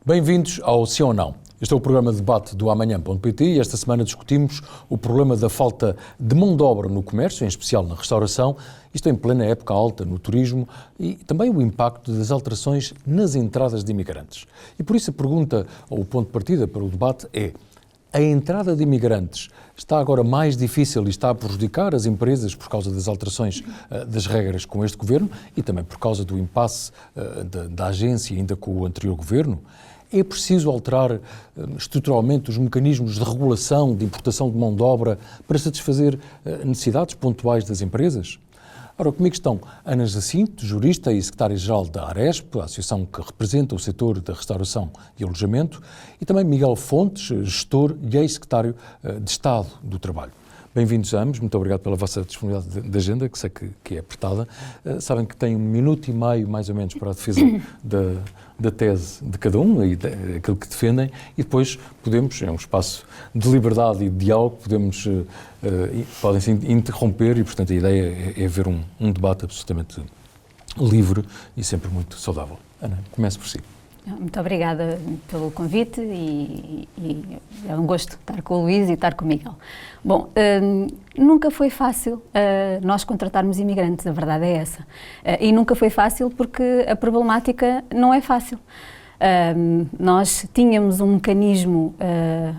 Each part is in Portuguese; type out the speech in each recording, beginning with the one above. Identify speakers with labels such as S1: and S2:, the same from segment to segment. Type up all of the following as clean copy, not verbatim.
S1: Bem-vindos ao Sim ou Não. Este é o programa de debate do amanhã.pt e esta semana discutimos o problema da falta de mão de obra no comércio, em especial na restauração, isto em plena época alta no turismo e também o impacto das alterações nas entradas de imigrantes. E por isso a pergunta, ou o ponto de partida para o debate é: a entrada de imigrantes está agora mais difícil e está a prejudicar as empresas por causa das alterações das regras com este governo e também por causa do impasse da agência ainda com o anterior governo? É preciso alterar estruturalmente os mecanismos de regulação, de importação de mão de obra para satisfazer necessidades pontuais das empresas? Ora, comigo estão Ana Jacinto, jurista e secretária-geral da Aresp, a associação que representa o setor da restauração e alojamento, e também Miguel Fontes, gestor e ex-secretário de Estado do Trabalho. Bem-vindos a ambos, muito obrigado pela vossa disponibilidade de agenda, que sei que é apertada. Sabem que têm 1 minuto e meio, mais ou menos, para a defesa da tese de cada um e daquilo que defendem, e depois podemos, é um espaço de liberdade e de diálogo, podem-se interromper e, portanto, a ideia é haver um debate absolutamente livre e sempre muito saudável. Ana, comece por si.
S2: Muito obrigada pelo convite e é um gosto estar com o Luís e estar com o Miguel. Bom, nunca foi fácil nós contratarmos imigrantes, a verdade é essa. E nunca foi fácil porque a problemática não é fácil. Nós tínhamos um mecanismo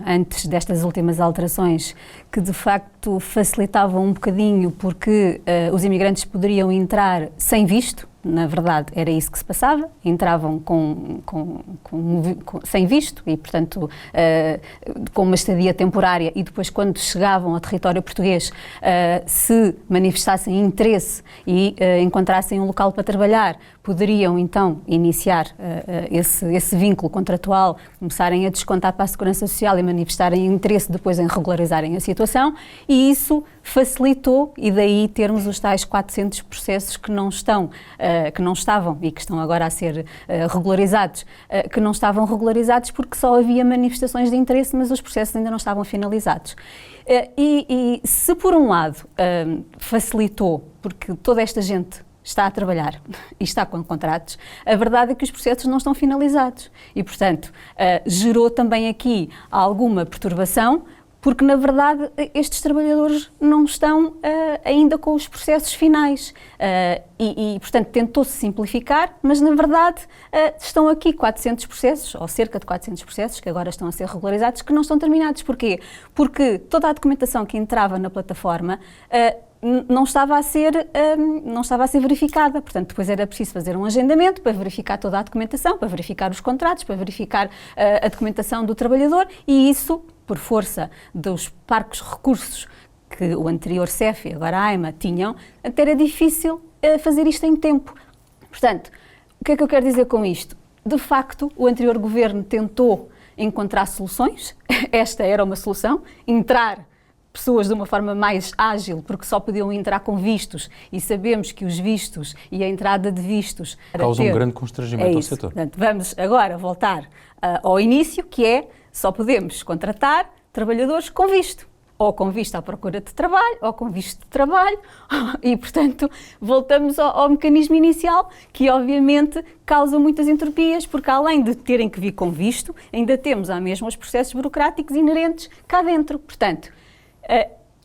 S2: antes destas últimas alterações que de facto facilitava um bocadinho porque os imigrantes poderiam entrar sem visto. Na verdade, era isso que se passava, entravam sem visto e, portanto, com uma estadia temporária e depois, quando chegavam ao território português, se manifestassem interesse e encontrassem um local para trabalhar, poderiam, então, iniciar esse vínculo contratual, começarem a descontar para a Segurança Social e manifestarem interesse depois em regularizarem a situação, e isso facilitou, e daí termos os tais 400 processos que não estavam e que estão agora a ser regularizados, que não estavam regularizados porque só havia manifestações de interesse, mas os processos ainda não estavam finalizados. E se por um lado facilitou, porque toda esta gente está a trabalhar e está com contratos, a verdade é que os processos não estão finalizados e, portanto, gerou também aqui alguma perturbação, porque, na verdade, estes trabalhadores não estão ainda com os processos finais e, portanto, tentou-se simplificar, mas, na verdade, estão aqui 400 processos, ou cerca de 400 processos, que agora estão a ser regularizados, que não estão terminados. Porquê? Porque toda a documentação que entrava na plataforma não estava a ser verificada, portanto, depois era preciso fazer um agendamento para verificar toda a documentação, para verificar os contratos, para verificar a documentação do trabalhador, e isso, por força dos parcos recursos que o anterior CEF e agora a AIMA tinham, até era difícil fazer isto em tempo. Portanto, o que é que eu quero dizer com isto? De facto, o anterior governo tentou encontrar soluções, esta era uma solução, entrar pessoas de uma forma mais ágil, porque só podiam entrar com vistos, e sabemos que os vistos e a entrada de vistos
S1: causam um grande constrangimento ao setor.
S2: Portanto, vamos agora voltar ao início, que é: só podemos contratar trabalhadores com visto, ou com visto à procura de trabalho, ou com visto de trabalho, e, portanto, voltamos ao mecanismo inicial, que obviamente causa muitas entropias, porque além de terem que vir com visto, ainda temos à mesma os processos burocráticos inerentes cá dentro. Portanto,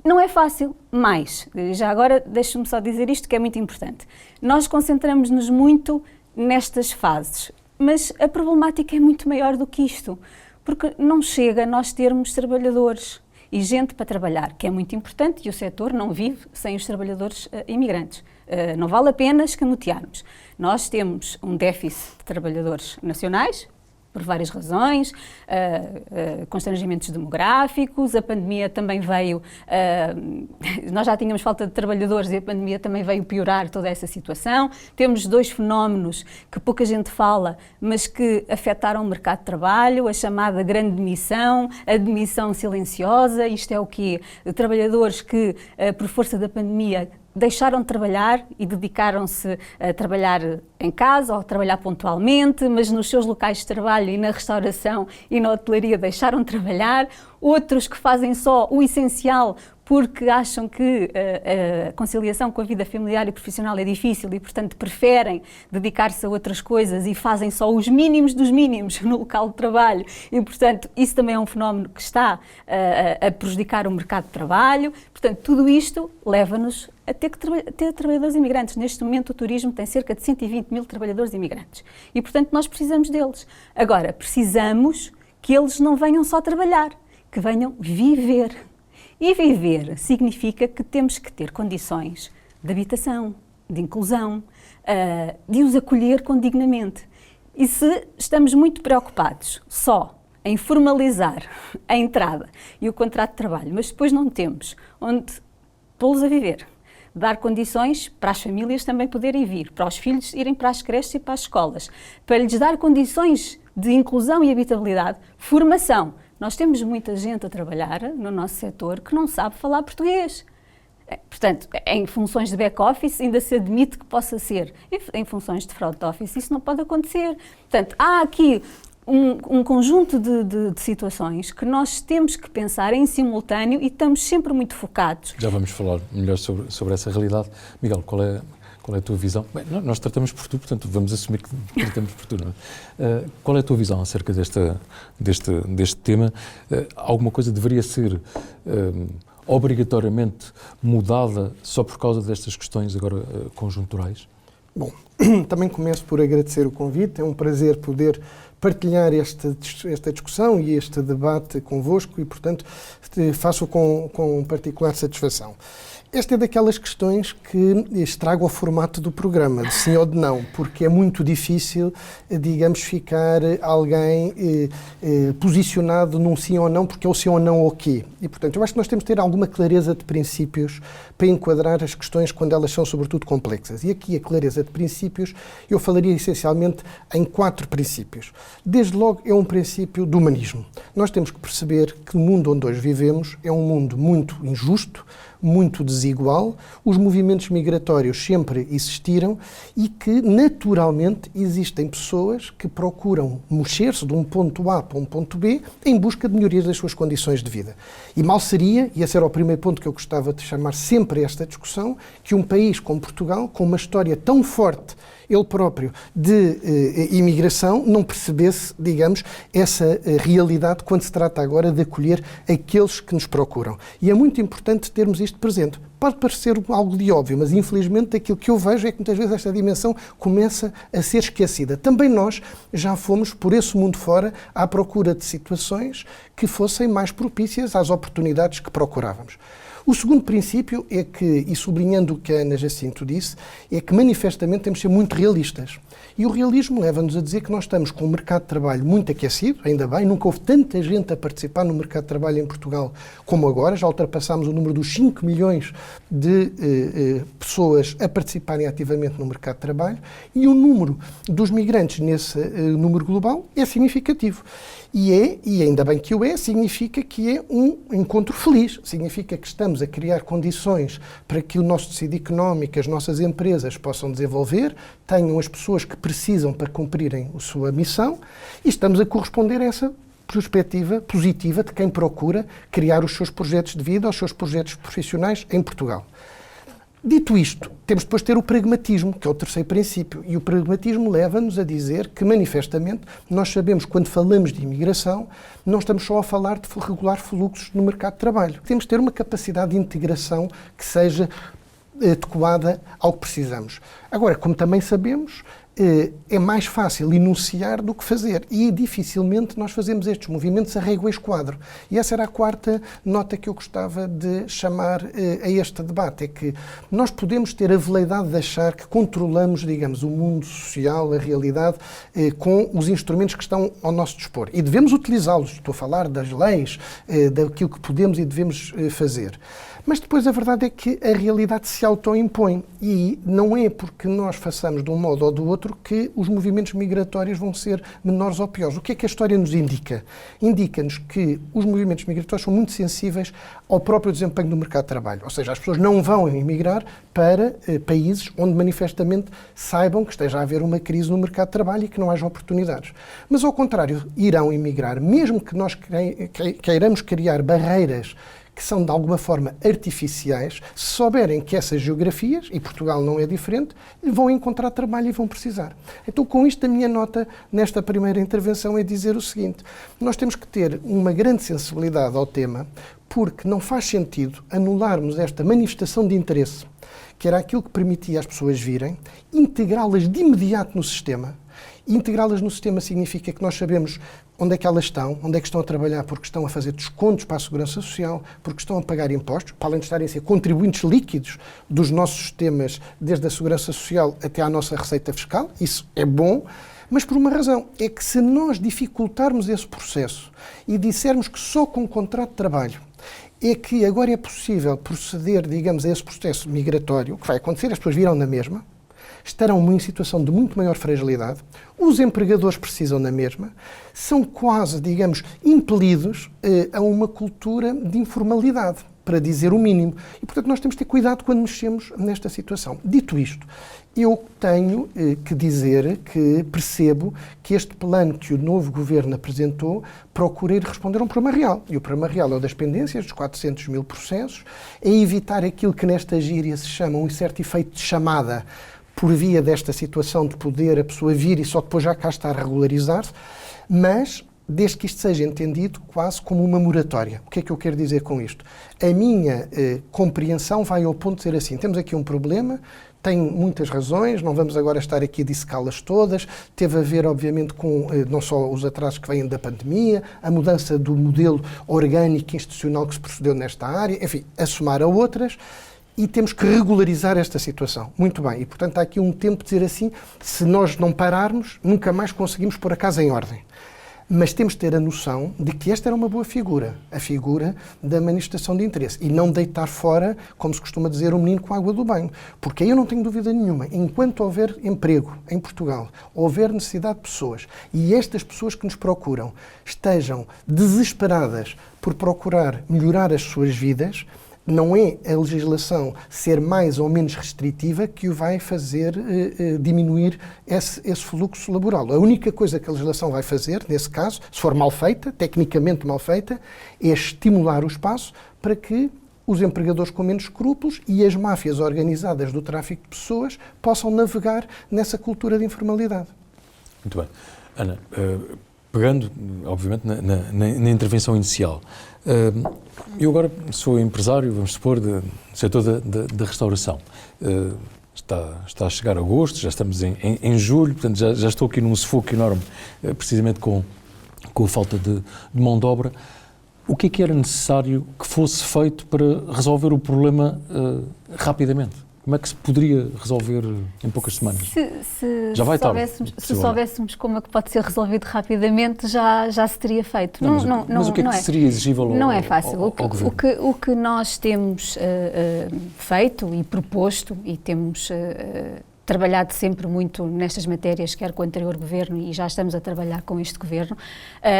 S2: não é fácil, mas, já agora deixe-me só dizer isto que é muito importante. Nós concentramos-nos muito nestas fases, mas a problemática é muito maior do que isto, porque não chega a nós termos trabalhadores e gente para trabalhar, que é muito importante, e o setor não vive sem os trabalhadores imigrantes. Não vale a pena escamotearmos. Nós temos um déficit de trabalhadores nacionais, por várias razões, constrangimentos demográficos, a pandemia também veio, nós já tínhamos falta de trabalhadores e a pandemia também veio piorar toda essa situação. Temos 2 fenómenos que pouca gente fala, mas que afetaram o mercado de trabalho: a chamada grande demissão, a demissão silenciosa. Isto é o quê? Trabalhadores que, por força da pandemia, deixaram de trabalhar e dedicaram-se a trabalhar em casa ou a trabalhar pontualmente, mas nos seus locais de trabalho e na restauração e na hotelaria deixaram de trabalhar. Outros que fazem só o essencial porque acham que a conciliação com a vida familiar e profissional é difícil e, portanto, preferem dedicar-se a outras coisas e fazem só os mínimos dos mínimos no local de trabalho e, portanto, isso também é um fenómeno que está a prejudicar o mercado de trabalho. Portanto, tudo isto leva-nos a ter que ter trabalhadores imigrantes. Neste momento, o turismo tem cerca de 120 mil trabalhadores imigrantes e, portanto, nós precisamos deles. Agora, precisamos que eles não venham só trabalhar, que venham viver. E viver significa que temos que ter condições de habitação, de inclusão, de os acolher condignamente. E se estamos muito preocupados só em formalizar a entrada e o contrato de trabalho, mas depois não temos onde pô-los a viver, dar condições para as famílias também poderem vir, para os filhos irem para as creches e para as escolas, para lhes dar condições de inclusão e habitabilidade, formação. Nós temos muita gente a trabalhar no nosso setor que não sabe falar português. Portanto, em funções de back-office ainda se admite que possa ser. Em funções de front office isso não pode acontecer. Portanto, há aqui um conjunto de situações que nós temos que pensar em simultâneo e estamos sempre muito focados.
S1: Já vamos falar melhor sobre essa realidade. Miguel, qual é a tua visão? Bem, nós tratamos por tu, portanto vamos assumir que tratamos por tu, não é? Qual é a tua visão acerca deste tema? Alguma coisa deveria ser obrigatoriamente mudada só por causa destas questões agora conjunturais?
S3: Bom, também começo por agradecer o convite. É um prazer poder partilhar esta discussão e este debate convosco e, portanto, faço com particular satisfação. Esta é daquelas questões que estraga o formato do programa, de sim ou de não, porque é muito difícil, digamos, ficar alguém posicionado num sim ou não, porque é o sim ou não o quê. E, portanto, eu acho que nós temos de ter alguma clareza de princípios para enquadrar as questões quando elas são, sobretudo, complexas. E aqui a clareza de princípios, eu falaria essencialmente em 4 princípios. Desde logo, é um princípio do humanismo. Nós temos que perceber que o mundo onde hoje vivemos é um mundo muito injusto, muito desigual, os movimentos migratórios sempre existiram e que, naturalmente, existem pessoas que procuram mexer-se de um ponto A para um ponto B em busca de melhorias das suas condições de vida. E mal seria, e esse era o primeiro ponto que eu gostava de chamar sempre esta discussão, que um país como Portugal, com uma história tão forte ele próprio de imigração, não percebesse, digamos, essa realidade quando se trata agora de acolher aqueles que nos procuram. E é muito importante termos isto presente. Pode parecer algo de óbvio, mas infelizmente aquilo que eu vejo é que muitas vezes esta dimensão começa a ser esquecida. Também nós já fomos por esse mundo fora à procura de situações que fossem mais propícias às oportunidades que procurávamos. O segundo princípio é que, e sublinhando o que a Ana Jacinto disse, é que manifestamente temos de ser muito realistas. E o realismo leva-nos a dizer que nós estamos com um mercado de trabalho muito aquecido, ainda bem, nunca houve tanta gente a participar no mercado de trabalho em Portugal como agora, já ultrapassámos o número dos 5 milhões de pessoas a participarem ativamente no mercado de trabalho e o número dos migrantes nesse número global é significativo. E ainda bem que o é, significa que é um encontro feliz, significa que estamos a criar condições para que o nosso tecido económico, as nossas empresas possam desenvolver, tenham as pessoas que precisam para cumprirem a sua missão e estamos a corresponder a essa perspectiva positiva de quem procura criar os seus projetos de vida, os seus projetos profissionais em Portugal. Dito isto, temos depois de ter o pragmatismo, que é o terceiro princípio, e o pragmatismo leva-nos a dizer que, manifestamente, nós sabemos que quando falamos de imigração, não estamos só a falar de regular fluxos no mercado de trabalho. Temos de ter uma capacidade de integração que seja adequada ao que precisamos. Agora, como também sabemos, é mais fácil enunciar do que fazer e dificilmente nós fazemos estes movimentos a régua e esquadro. E essa era a quarta nota que eu gostava de chamar a este debate, é que nós podemos ter a veleidade de achar que controlamos, digamos, o mundo social, a realidade, com os instrumentos que estão ao nosso dispor. E devemos utilizá-los. Estou a falar das leis, daquilo que podemos e devemos fazer. Mas depois a verdade é que a realidade se autoimpõe e não é porque nós façamos de um modo ou do outro que os movimentos migratórios vão ser menores ou piores. O que é que a história nos indica? Indica-nos que os movimentos migratórios são muito sensíveis ao próprio desempenho do mercado de trabalho. Ou seja, as pessoas não vão emigrar para países onde manifestamente saibam que esteja a haver uma crise no mercado de trabalho e que não haja oportunidades. Mas ao contrário, irão emigrar, mesmo que nós queiramos criar barreiras que são de alguma forma artificiais, se souberem que essas geografias, e Portugal não é diferente, vão encontrar trabalho e vão precisar. Então, com isto, a minha nota nesta primeira intervenção é dizer o seguinte: nós temos que ter uma grande sensibilidade ao tema, porque não faz sentido anularmos esta manifestação de interesse, que era aquilo que permitia às pessoas virem, integrá-las de imediato no sistema. Integrá-las no sistema significa que nós sabemos onde é que elas estão, onde é que estão a trabalhar, porque estão a fazer descontos para a Segurança Social, porque estão a pagar impostos, para além de estarem a ser contribuintes líquidos dos nossos sistemas, desde a Segurança Social até à nossa receita fiscal. Isso é bom, mas por uma razão, é que se nós dificultarmos esse processo e dissermos que só com contrato de trabalho é que agora é possível proceder, digamos, a esse processo migratório, o que vai acontecer, as pessoas virão na mesma, estarão em situação de muito maior fragilidade, os empregadores precisam na mesma, são quase, digamos, impelidos a uma cultura de informalidade, para dizer o mínimo. E, portanto, nós temos de ter cuidado quando mexemos nesta situação. Dito isto, eu tenho que dizer que percebo que este plano que o novo governo apresentou procura ir responder a um problema real. E o problema real é o das pendências, dos 400 mil processos, é evitar aquilo que nesta gíria se chama um certo efeito de chamada, por via desta situação de poder a pessoa vir e só depois já cá está a regularizar-se, mas desde que isto seja entendido quase como uma moratória. O que é que eu quero dizer com isto? A minha compreensão vai ao ponto de ser assim: temos aqui um problema, tem muitas razões, não vamos agora estar aqui a dissecá-las todas, teve a ver, obviamente, com não só os atrasos que vêm da pandemia, a mudança do modelo orgânico e institucional que se procedeu nesta área, enfim, a somar a outras, e temos que regularizar esta situação. Muito bem, e portanto há aqui um tempo de dizer assim: se nós não pararmos, nunca mais conseguimos pôr a casa em ordem. Mas temos de ter a noção de que esta era uma boa figura, a figura da manifestação de interesse, e não deitar fora, como se costuma dizer, o menino com a água do banho. Porque aí eu não tenho dúvida nenhuma, enquanto houver emprego em Portugal, houver necessidade de pessoas, e estas pessoas que nos procuram estejam desesperadas por procurar melhorar as suas vidas, não é a legislação ser mais ou menos restritiva que o vai fazer diminuir esse fluxo laboral. A única coisa que a legislação vai fazer, nesse caso, se for mal feita, tecnicamente mal feita, é estimular o espaço para que os empregadores com menos escrúpulos e as máfias organizadas do tráfico de pessoas possam navegar nessa cultura de informalidade.
S1: Muito bem. Ana, pegando, obviamente, na intervenção inicial, eu agora sou empresário, vamos supor, do setor da restauração. Está a chegar agosto, já estamos em julho, portanto já estou aqui num sufoco enorme, precisamente com a falta de mão de obra. O que é que era necessário que fosse feito para resolver o problema rapidamente? Como é que se poderia resolver em poucas semanas? Já vai tarde.
S2: Se soubéssemos como é que pode ser resolvido rapidamente, já se teria feito.
S1: Mas o que é que seria exigível
S2: Não é fácil.
S1: ao
S2: O que nós temos feito e proposto, e temos trabalhado sempre muito nestas matérias, quer com o anterior governo, e já estamos a trabalhar com este governo,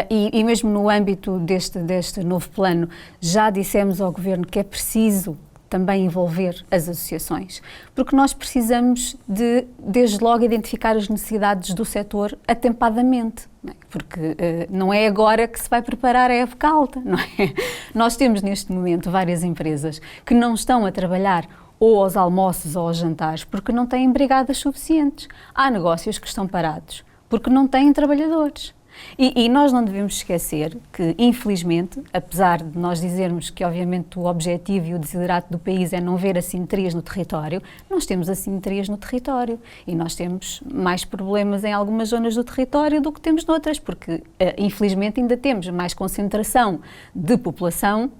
S2: e mesmo no âmbito deste novo plano, já dissemos ao governo que é preciso também envolver as associações, porque nós precisamos de, desde logo, identificar as necessidades do setor atempadamente, não é? Porque não é agora que se vai preparar a época alta, não é? Nós temos neste momento várias empresas que não estão a trabalhar ou aos almoços ou aos jantares porque não têm brigadas suficientes. Há negócios que estão parados porque não têm trabalhadores. E nós não devemos esquecer que, infelizmente, apesar de nós dizermos que, obviamente, o objetivo e o desiderato do país é não ver assimetrias no território, nós temos assimetrias no território e nós temos mais problemas em algumas zonas do território do que temos noutras, porque, infelizmente, ainda temos mais concentração de população.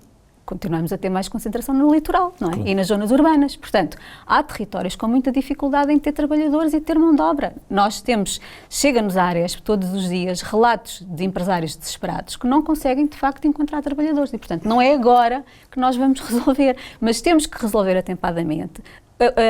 S2: Continuamos a ter mais concentração no litoral, não é? Claro. E nas zonas urbanas. Portanto, há territórios com muita dificuldade em ter trabalhadores e ter mão de obra. Nós temos, chega-nos à Aresp todos os dias, relatos de empresários desesperados que não conseguem, de facto, encontrar trabalhadores. E, portanto, não é agora que nós vamos resolver, mas temos que resolver atempadamente.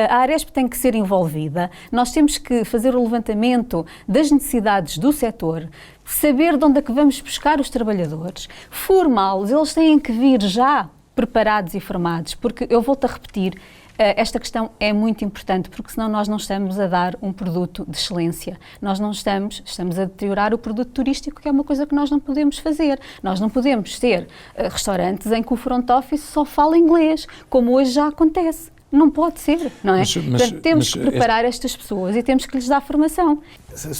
S2: A Aresp tem que ser envolvida, nós temos que fazer o levantamento das necessidades do setor, saber de onde é que vamos buscar os trabalhadores, formá-los, eles têm que vir já preparados e formados, porque eu volto a repetir, esta questão é muito importante, porque senão nós não estamos a dar um produto de excelência. Nós não estamos a deteriorar o produto turístico, que é uma coisa que nós não podemos fazer. Nós não podemos ter restaurantes em que o front office só fala inglês, como hoje já acontece. Não pode ser, não é? Portanto, temos que preparar estas pessoas e temos que lhes dar formação.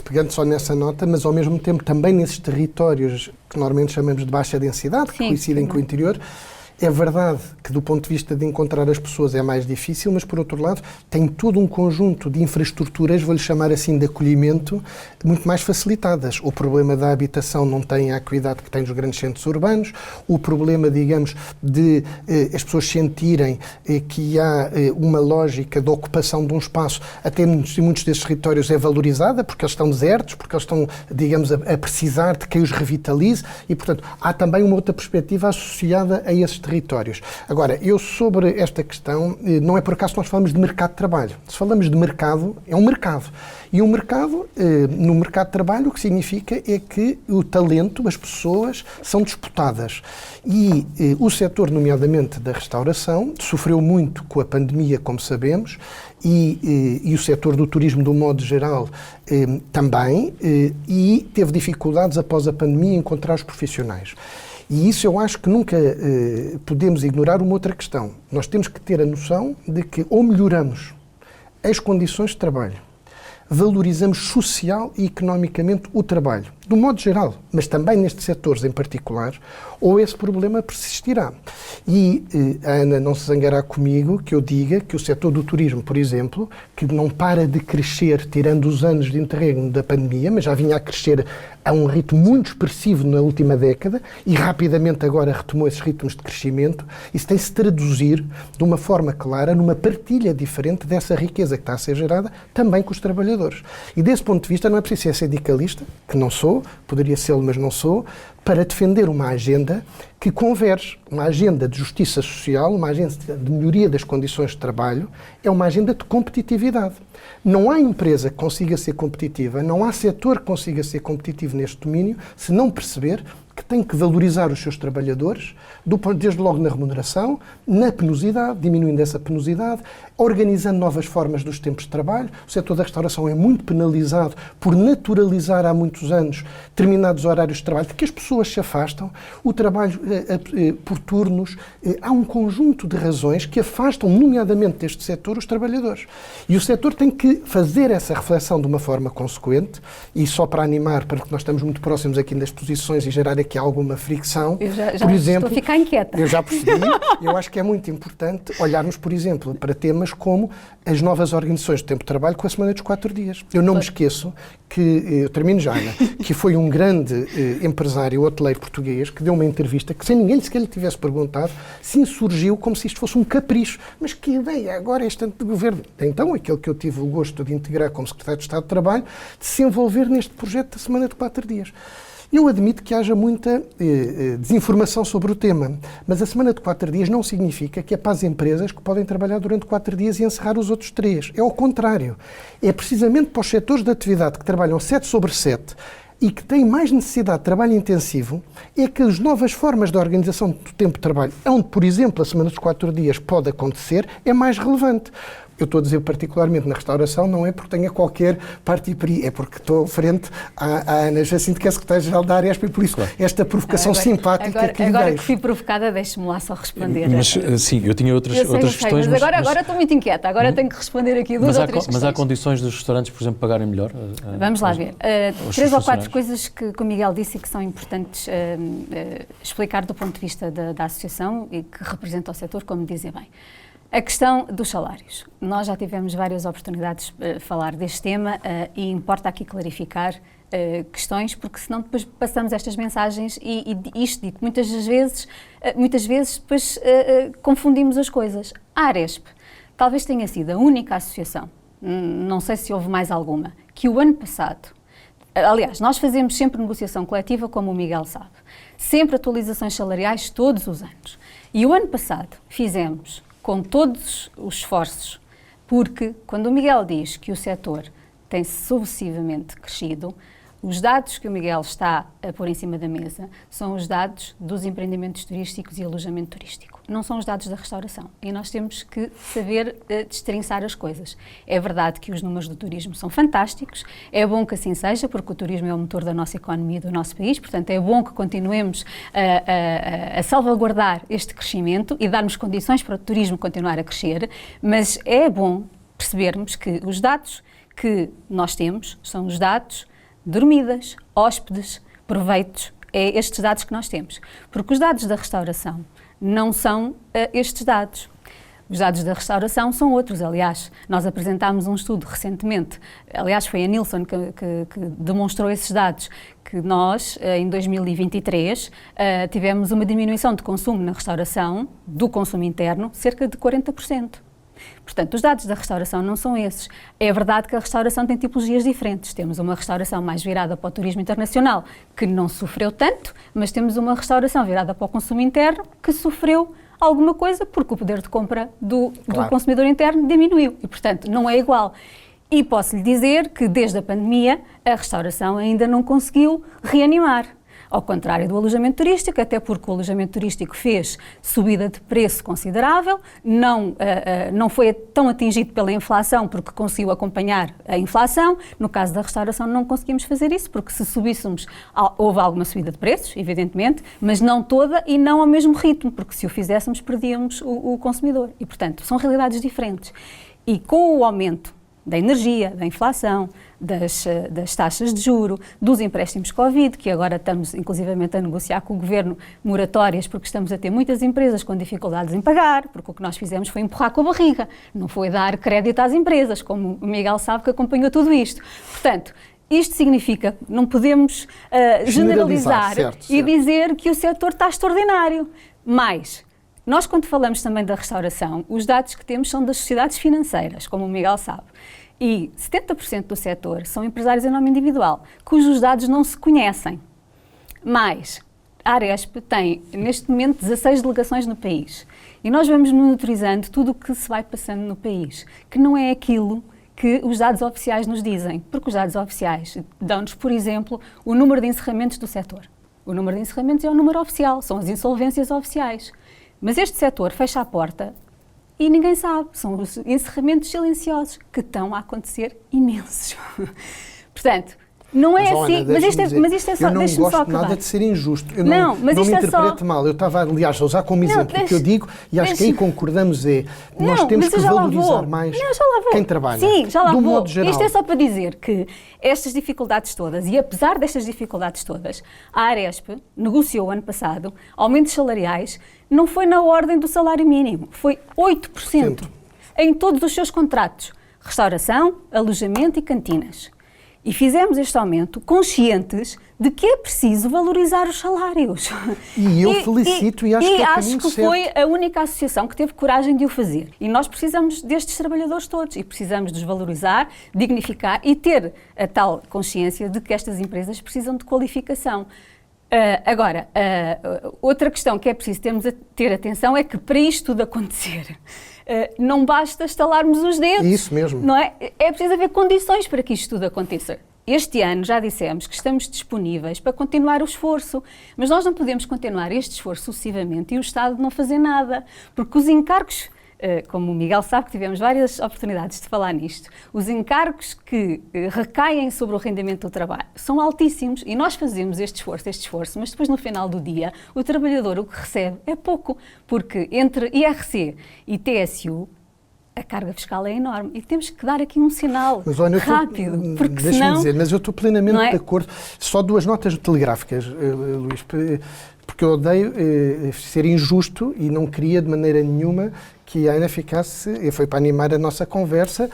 S3: Pegando só nessa nota, mas ao mesmo tempo também nesses territórios que normalmente chamamos de baixa densidade, que coincidem com o interior, é verdade que do ponto de vista de encontrar as pessoas é mais difícil, mas por outro lado tem todo um conjunto de infraestruturas, vou-lhe chamar assim, de acolhimento, muito mais facilitadas. O problema da habitação não tem a acuidade que tem nos grandes centros urbanos, o problema, digamos, de as pessoas sentirem que há uma lógica de ocupação de um espaço, até em muitos desses territórios é valorizada, porque eles estão desertos, porque eles estão, digamos, a precisar de quem os revitalize e, portanto, há também uma outra perspectiva associada a esses territórios. Agora, eu sobre esta questão, não é por acaso que nós falamos de mercado de trabalho. Se falamos de mercado, é um mercado. E um mercado, no mercado de trabalho, o que significa é que o talento, as pessoas, são disputadas. E o setor, nomeadamente da restauração, sofreu muito com a pandemia, como sabemos, e o setor do turismo, de um modo geral, também, e teve dificuldades após a pandemia em encontrar os profissionais. E isso eu acho que nunca podemos ignorar uma outra questão. Nós temos que ter a noção de que ou melhoramos as condições de trabalho, valorizamos social e economicamente o trabalho, do modo geral, mas também nestes setores em particular, ou esse problema persistirá. E a Ana não se zangará comigo que eu diga que o setor do turismo, por exemplo, que não para de crescer, tirando os anos de interregno da pandemia, mas já vinha a crescer a um ritmo muito expressivo na última década e rapidamente agora retomou esses ritmos de crescimento, isso tem-se traduzir de uma forma clara numa partilha diferente dessa riqueza que está a ser gerada também com os trabalhadores. E desse ponto de vista não é preciso ser sindicalista, que não sou, poderia ser, mas não sou, para defender uma agenda que converge, uma agenda de justiça social, uma agenda de melhoria das condições de trabalho, é uma agenda de competitividade. Não há empresa que consiga ser competitiva, não há setor que consiga ser competitivo neste domínio, se não perceber que tem que valorizar os seus trabalhadores, desde logo na remuneração, na penosidade, diminuindo essa penosidade, organizando novas formas dos tempos de trabalho. O setor da restauração é muito penalizado por naturalizar há muitos anos determinados horários de trabalho, de que as pessoas se afastam, o trabalho por turnos. Há um conjunto de razões que afastam, nomeadamente deste setor, os trabalhadores. E o setor tem que fazer essa reflexão de uma forma consequente, e só para animar, para que nós estamos muito próximos aqui das posições e gerar aqui alguma fricção.
S2: Eu já
S3: por exemplo,
S2: estou a ficar inquieta.
S3: Eu já percebi. Eu acho que é muito importante olharmos, por exemplo, para temas como as novas organizações de tempo de trabalho com a semana dos 4 dias. Eu não me esqueço que, eu termino já, Ana, que foi um grande empresário hoteleiro português que deu uma entrevista que, sem ninguém sequer lhe tivesse perguntado, se insurgiu como se isto fosse um capricho. Mas que ideia agora este governo? Então, aquele que eu tive o gosto de integrar como secretário de Estado de Trabalho, de se envolver neste projeto da semana de 4 dias. Eu admito que haja muita desinformação sobre o tema, mas a semana de 4 dias não significa que é para as empresas que podem trabalhar durante 4 dias e encerrar os outros 3. É ao contrário. É precisamente para os setores de atividade que trabalham 7/7 e que têm mais necessidade de trabalho intensivo, é que as novas formas de organização do tempo de trabalho, onde, por exemplo, a semana dos 4 dias pode acontecer, é mais relevante. Eu estou a dizer particularmente na restauração, não é porque tenha qualquer parti-pris, é porque estou frente à Ana Jacinto, que é secretária-geral da Aresp, e por isso esta provocação simpática que lhe
S2: Agora
S3: deixo.
S2: que fui provocada, deixe-me lá só responder.
S1: Mas sim, eu tinha outras questões.
S2: Mas agora estou muito inquieta, agora tenho que responder aqui duas ou três questões.
S1: Mas há condições dos restaurantes, por exemplo, pagarem melhor?
S2: Vamos lá ver. 3 ou 4 coisas que o Miguel disse e que são importantes explicar do ponto de vista da associação e que representa o setor, como dizem bem. A questão dos salários. Nós já tivemos várias oportunidades de falar deste tema e importa aqui clarificar questões, porque senão depois passamos estas mensagens e isto dito muitas vezes depois confundimos as coisas. A Aresp talvez tenha sido a única associação, não sei se houve mais alguma, que o ano passado, aliás, nós fazemos sempre negociação coletiva, como o Miguel sabe, sempre atualizações salariais todos os anos. E o ano passado fizemos com todos os esforços, porque quando o Miguel diz que o setor tem sucessivamente crescido, Os dados que o Miguel está a pôr em cima da mesa são os dados dos empreendimentos turísticos e alojamento turístico. Não são os dados da restauração. E nós temos que saber destrinçar as coisas. É verdade que os números do turismo são fantásticos, é bom que assim seja, porque o turismo é o motor da nossa economia, do nosso país, portanto é bom que continuemos a salvaguardar este crescimento e darmos condições para o turismo continuar a crescer, mas é bom percebermos que os dados que nós temos são os dados dormidas, hóspedes, proveitos, é estes dados que nós temos. Porque os dados da restauração não são estes dados. Os dados da restauração são outros, aliás. Nós apresentámos um estudo recentemente, aliás foi a Nilsson que demonstrou esses dados, que nós, em 2023, tivemos uma diminuição de consumo na restauração, do consumo interno, cerca de 40%. Portanto, os dados da restauração não são esses. É verdade que a restauração tem tipologias diferentes. Temos uma restauração mais virada para o turismo internacional, que não sofreu tanto, mas temos uma restauração virada para o consumo interno, que sofreu alguma coisa, porque o poder de compra do consumidor interno diminuiu. E, portanto, não é igual. E posso-lhe dizer que, desde a pandemia, a restauração ainda não conseguiu reanimar. Ao contrário do alojamento turístico, até porque o alojamento turístico fez subida de preço considerável, não foi tão atingido pela inflação porque conseguiu acompanhar a inflação. No caso da restauração não conseguimos fazer isso, porque se subíssemos, houve alguma subida de preços, evidentemente, mas não toda e não ao mesmo ritmo, porque se o fizéssemos perdíamos o consumidor. E, portanto, são realidades diferentes. E com o aumento da energia, da inflação, das taxas de juro, dos empréstimos Covid, que agora estamos inclusivamente a negociar com o Governo moratórias, porque estamos a ter muitas empresas com dificuldades em pagar, porque o que nós fizemos foi empurrar com a barriga, não foi dar crédito às empresas, como o Miguel sabe que acompanhou tudo isto. Portanto, isto significa que não podemos generalizar certo. Dizer que o setor está extraordinário. Mas nós, quando falamos também da restauração, os dados que temos são das sociedades financeiras, como o Miguel sabe. E 70% do setor são empresários em nome individual, cujos dados não se conhecem. Mas a Aresp tem, neste momento, 16 delegações no país. E nós vamos monitorizando tudo o que se vai passando no país, que não é aquilo que os dados oficiais nos dizem. Porque os dados oficiais dão-nos, por exemplo, o número de encerramentos do setor. O número de encerramentos é o número oficial, são as insolvências oficiais. Mas este setor fecha a porta e ninguém sabe. São os encerramentos silenciosos que estão a acontecer imensos. Portanto, não é assim.
S3: Ana, mas isto é só. Eu não gosto nada de ser injusto. Eu não me interprete mal. Eu estava, aliás, a usar como exemplo o que eu digo e acho que aí concordamos nós temos que valorizar mais quem trabalha.
S2: Sim, já lá
S3: do
S2: vou.
S3: Modo geral.
S2: Isto é só para dizer que estas dificuldades todas, e apesar destas dificuldades todas, a Aresp negociou ano passado aumentos salariais, não foi na ordem do salário mínimo, foi 8% em todos os seus contratos. Restauração, alojamento e cantinas. E fizemos este aumento conscientes de que é preciso valorizar os salários.
S3: E eu felicito e acho que é o caminho
S2: certo. Foi a única associação que teve coragem de o fazer. E nós precisamos destes trabalhadores todos e precisamos de os valorizar, dignificar e ter a tal consciência de que estas empresas precisam de qualificação. Agora, outra questão que é preciso ter atenção é que para isto tudo acontecer, não basta estalarmos os dedos.
S3: Isso mesmo.
S2: Não é? É preciso haver condições para que isto tudo aconteça. Este ano já dissemos que estamos disponíveis para continuar o esforço, mas nós não podemos continuar este esforço sucessivamente e o Estado não fazer nada, porque os encargos, como o Miguel sabe que tivemos várias oportunidades de falar nisto, os encargos que recaem sobre o rendimento do trabalho são altíssimos e nós fazemos este esforço, mas depois no final do dia o trabalhador o que recebe é pouco, porque entre IRC e TSU a carga fiscal é enorme e temos que dar aqui um sinal rápido, porque senão...
S3: mas eu estou plenamente de acordo. Só duas notas telegráficas, Luís, porque eu odeio ser injusto e não queria de maneira nenhuma que a Ana ficasse, foi para animar a nossa conversa,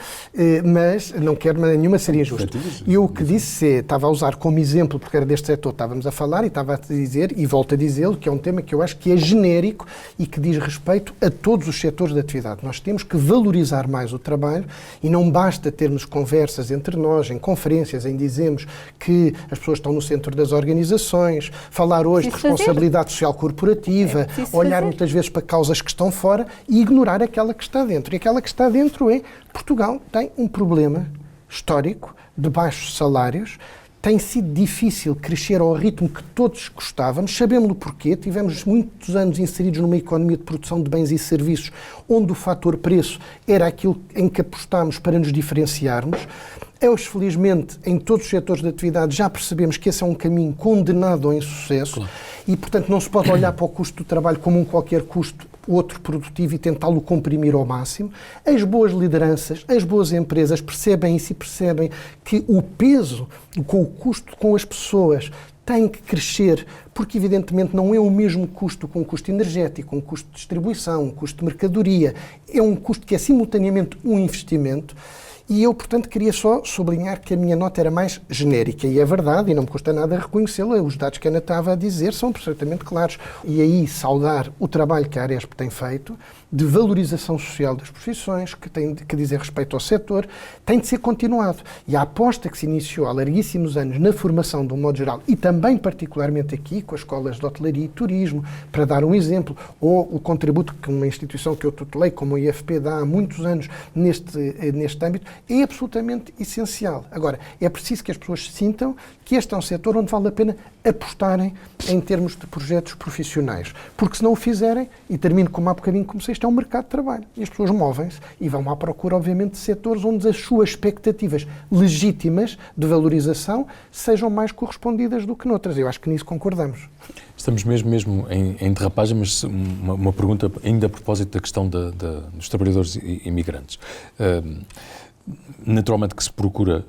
S3: mas não quero de maneira nenhuma ser injusto. E eu o que disse, estava a usar como exemplo, porque era deste setor, estávamos a falar e estava a dizer, e volto a dizê-lo, que é um tema que eu acho que é genérico e que diz respeito a todos os setores de atividade. Nós temos que valorizar mais o trabalho e não basta termos conversas entre nós, em conferências, em dizermos que as pessoas estão no centro das organizações, falar hoje de responsabilidade social corporativa, olhar muitas vezes para causas que estão fora e ignorar aquela que está dentro. E aquela que está dentro é Portugal tem um problema histórico de baixos salários, tem sido difícil crescer ao ritmo que todos gostávamos, sabemos-lo porquê, tivemos muitos anos inseridos numa economia de produção de bens e serviços, onde o fator preço era aquilo em que apostámos para nos diferenciarmos. Hoje, felizmente, em todos os setores de atividade já percebemos que esse é um caminho condenado ao insucesso. Claro. E, portanto, não se pode olhar para o custo do trabalho como um qualquer custo outro produtivo e tentá-lo comprimir ao máximo. As boas lideranças, as boas empresas percebem isso e percebem que o peso com o custo com as pessoas tem que crescer, porque evidentemente não é o mesmo custo com um custo energético, um custo de distribuição, um custo de mercadoria. É um custo que é simultaneamente um investimento. E eu, portanto, queria só sublinhar que a minha nota era mais genérica, e é verdade, e não me custa nada reconhecê-la, os dados que a Ana estava a dizer são perfeitamente claros. E aí saudar o trabalho que a Aresp tem feito, de valorização social das profissões, que tem que dizer respeito ao setor, tem de ser continuado. E a aposta que se iniciou há larguíssimos anos na formação, de um modo geral, e também particularmente aqui, com as escolas de hotelaria e turismo, para dar um exemplo, ou o contributo que uma instituição que eu tutelei, como a IFP, dá há muitos anos neste âmbito, é absolutamente essencial. Agora, é preciso que as pessoas sintam que este é um setor onde vale a pena apostarem em termos de projetos profissionais. Porque se não o fizerem, e termino como há bocadinho comecei, isto é um mercado de trabalho. E as pessoas movem-se e vão à procura, obviamente, de setores onde as suas expectativas legítimas de valorização sejam mais correspondidas do que noutras. Eu acho que nisso concordamos.
S1: Estamos mesmo em derrapagem, mas uma pergunta ainda a propósito da questão dos trabalhadores imigrantes. Naturalmente que se procura,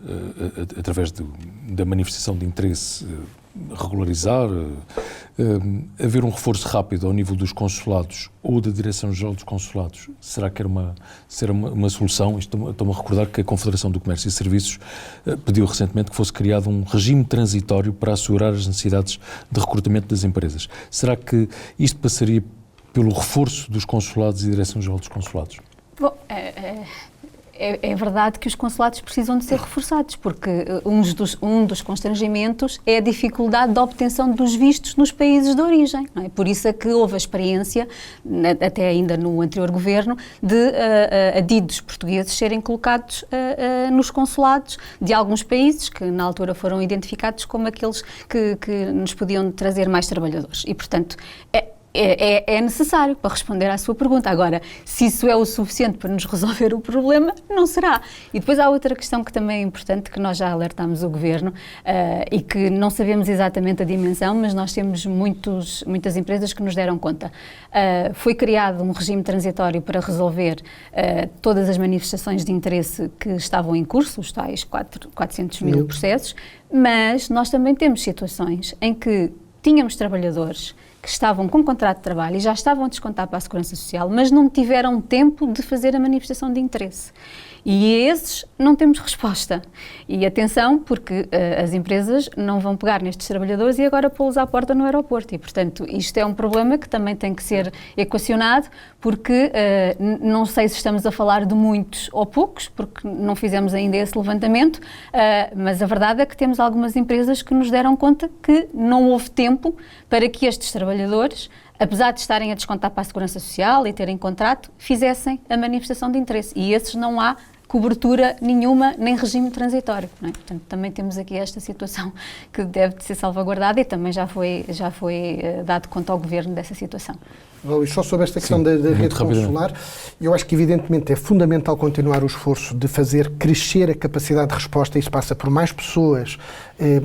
S1: através da manifestação de interesse, regularizar, haver um reforço rápido ao nível dos consulados ou da Direção-Geral dos Consulados. Será que será uma solução? Estou-me a recordar que a Confederação do Comércio e Serviços pediu recentemente que fosse criado um regime transitório para assegurar as necessidades de recrutamento das empresas. Será que isto passaria pelo reforço dos consulados e Direção-Geral dos Consulados?
S2: Bom, é verdade que os consulados precisam de ser reforçados, porque um dos constrangimentos é a dificuldade da obtenção dos vistos nos países de origem. Não é? Por isso é que houve a experiência, até ainda no anterior governo, de adidos portugueses serem colocados nos consulados de alguns países que na altura foram identificados como aqueles que nos podiam trazer mais trabalhadores. E, portanto, é necessário para responder à sua pergunta. Agora, se isso é o suficiente para nos resolver o problema, não será. E depois há outra questão que também é importante, que nós já alertámos o Governo e que não sabemos exatamente a dimensão, mas nós temos muitas empresas que nos deram conta. Foi criado um regime transitório para resolver todas as manifestações de interesse que estavam em curso, os tais 400 mil processos, mas nós também temos situações em que tínhamos trabalhadores que estavam com contrato de trabalho e já estavam a descontar para a Segurança Social, mas não tiveram tempo de fazer a manifestação de interesse. E a esses não temos resposta. E atenção, porque as empresas não vão pegar nestes trabalhadores e agora pô-los à porta no aeroporto. E, portanto, isto é um problema que também tem que ser equacionado, porque não sei se estamos a falar de muitos ou poucos, porque não fizemos ainda esse levantamento, mas a verdade é que temos algumas empresas que nos deram conta que não houve tempo para que estes trabalhadores, apesar de estarem a descontar para a Segurança Social e terem contrato, fizessem a manifestação de interesse. E esses não há cobertura nenhuma, nem regime transitório. Não é? Portanto, também temos aqui esta situação que deve de ser salvaguardada e também já foi dado conta ao Governo dessa situação.
S3: Luís, só sobre esta questão da rede consular, eu acho que evidentemente é fundamental continuar o esforço de fazer crescer a capacidade de resposta. Isso passa por mais pessoas,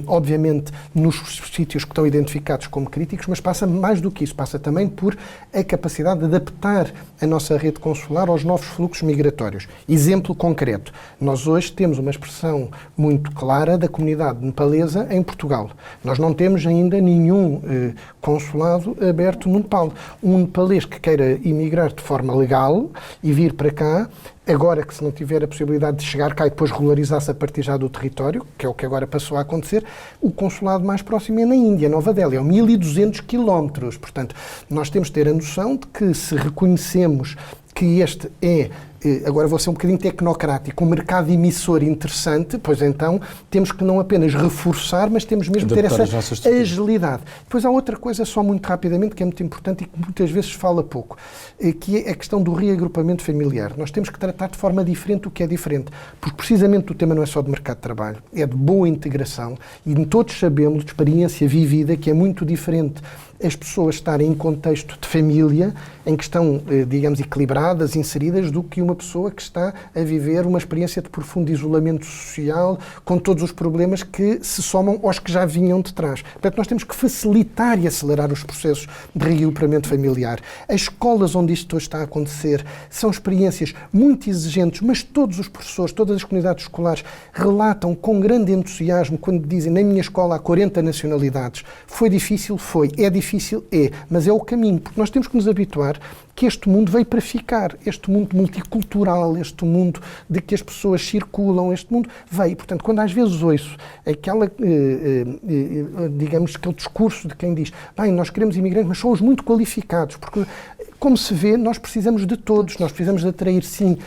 S3: obviamente nos sítios que estão identificados como críticos, mas passa mais do que isso, passa também por a capacidade de adaptar a nossa rede consular aos novos fluxos migratórios. Exemplo concreto, nós hoje temos uma expressão muito clara da comunidade nepalesa em Portugal. Nós não temos ainda nenhum consulado aberto no Nepal. Um nepalês que queira emigrar de forma legal e vir para cá, agora que se não tiver a possibilidade de chegar cá e depois regularizar-se a partir já do território, que é o que agora passou a acontecer, o consulado mais próximo é na Índia, Nova Delhi, é 1.200 quilómetros. Portanto, nós temos de ter a noção de que se reconhecemos que este é agora vou ser um bocadinho tecnocrático, um mercado emissor interessante, pois então temos que não apenas reforçar, mas temos mesmo que ter essa agilidade. Depois há outra coisa, só muito rapidamente, que é muito importante e que muitas vezes fala pouco, que é a questão do reagrupamento familiar. Nós temos que tratar de forma diferente o que é diferente, porque precisamente o tema não é só de mercado de trabalho, é de boa integração, e todos sabemos, de experiência vivida, que é muito diferente as pessoas estarem em contexto de família, em que estão, digamos, equilibradas, inseridas, do que uma pessoa que está a viver uma experiência de profundo isolamento social, com todos os problemas que se somam aos que já vinham de trás. Portanto, nós temos que facilitar e acelerar os processos de reagrupamento familiar. As escolas onde isto está a acontecer são experiências muito exigentes, mas todos os professores, todas as comunidades escolares relatam com grande entusiasmo quando dizem: na minha escola há 40 nacionalidades. Foi difícil? Foi. É difícil? É. Mas é o caminho, porque nós temos que nos habituar que este mundo veio para ficar, este mundo multicultural, este mundo de que as pessoas circulam, este mundo veio. Portanto, quando às vezes ouço digamos, aquele discurso de quem diz: bem, nós queremos imigrantes, mas são os muito qualificados, porque, como se vê, nós precisamos de todos, nós precisamos de atrair, sim,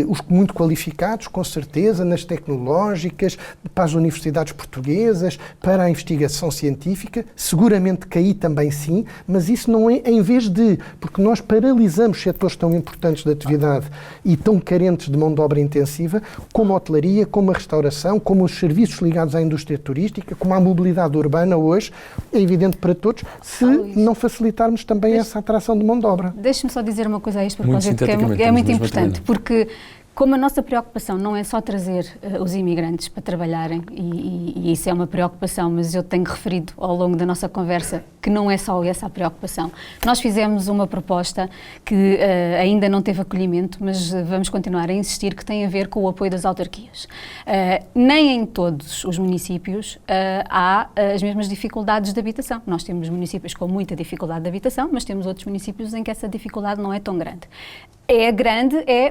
S3: os muito qualificados, com certeza, nas tecnológicas, para as universidades portuguesas, para a investigação científica, seguramente que aí também sim, mas isso não é em vez de, porque nós paralisamos setores tão importantes de atividade e tão carentes de mão de obra intensiva, como a hotelaria, como a restauração, como os serviços ligados à indústria turística, como a mobilidade urbana hoje, é evidente para todos, se não facilitarmos também essa atração de mão de obra.
S2: Deixe-me só dizer uma coisa a este propósito, que é muito importante, porque como a nossa preocupação não é só trazer os imigrantes para trabalharem, e isso é uma preocupação, mas eu tenho referido ao longo da nossa conversa que não é só essa a preocupação. Nós fizemos uma proposta que ainda não teve acolhimento, mas vamos continuar a insistir, que tem a ver com o apoio das autarquias. Nem em todos os municípios há as mesmas dificuldades de habitação. Nós temos municípios com muita dificuldade de habitação, mas temos outros municípios em que essa dificuldade não é tão grande. É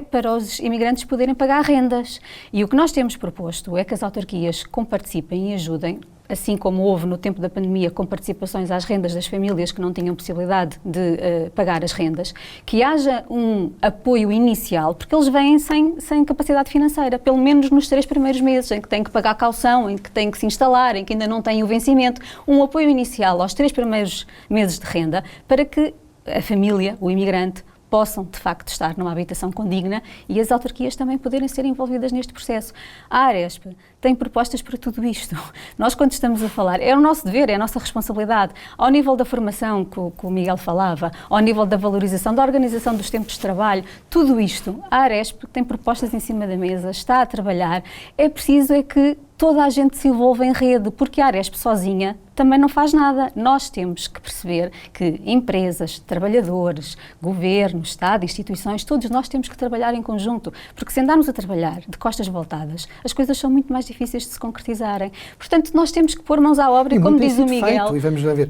S2: para os imigrantes poderem pagar rendas. E o que nós temos proposto é que as autarquias comparticipem e ajudem, assim como houve no tempo da pandemia com participações às rendas das famílias que não tinham possibilidade de pagar as rendas, que haja um apoio inicial, porque eles vêm sem capacidade financeira, pelo menos nos 3 primeiros meses, em que têm que pagar caução, em que têm que se instalar, em que ainda não têm o vencimento, um apoio inicial aos 3 primeiros meses de renda, para que a família, o imigrante, possam, de facto, estar numa habitação condigna e as autarquias também poderem ser envolvidas neste processo. A Aresp tem propostas para tudo isto. Nós, quando estamos a falar, é o nosso dever, é a nossa responsabilidade. Ao nível da formação, que o Miguel falava, ao nível da valorização, da organização dos tempos de trabalho, tudo isto, a Aresp tem propostas em cima da mesa, está a trabalhar. É preciso que toda a gente se envolva em rede, porque a Aresp sozinha também não faz nada. Nós temos que perceber que empresas, trabalhadores, governo, Estado, instituições, todos nós temos que trabalhar em conjunto, porque se andarmos a trabalhar de costas voltadas, as coisas são muito mais difíceis de se concretizarem. Portanto, nós temos que pôr mãos à obra e, como diz o Miguel,
S3: feito, e vamos lá ver.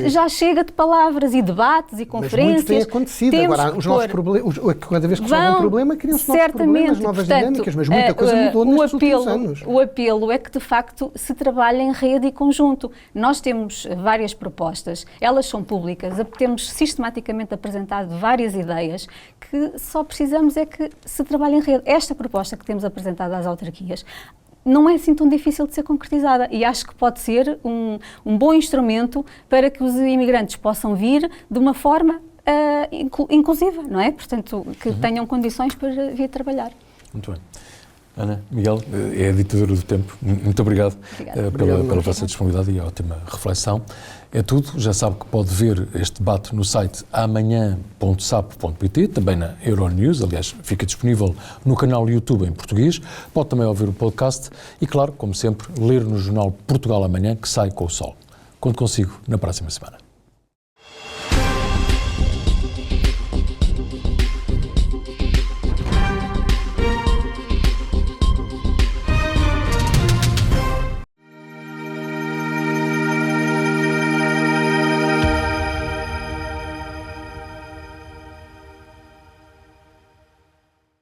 S2: Já chega de palavras e debates e conferências.
S3: Mas muito tem acontecido. Agora, os nossos problemas, cada vez que surge um problema, criam-se novos problemas, novas dinâmicas, mas muita coisa mudou nestes últimos anos.
S2: O apelo é que, de facto, se trabalhe em rede e conjunto. Nós temos várias propostas, elas são públicas, temos sistematicamente apresentado várias ideias que só precisamos é que se trabalhe em rede. Esta proposta que temos apresentado às autarquias não é assim tão difícil de ser concretizada e acho que pode ser um bom instrumento para que os imigrantes possam vir de uma forma inclusiva, não é? Portanto, que tenham condições para vir trabalhar.
S1: Muito bem. Ana, Miguel, é a ditadura do tempo. Muito obrigado pela vossa disponibilidade e ótima reflexão. É tudo. Já sabe que pode ver este debate no site amanhã.sapo.pt, também na Euronews, aliás, fica disponível no canal YouTube em português. Pode também ouvir o podcast e, claro, como sempre, ler no jornal Portugal Amanhã, que sai com o sol. Conto consigo na próxima semana.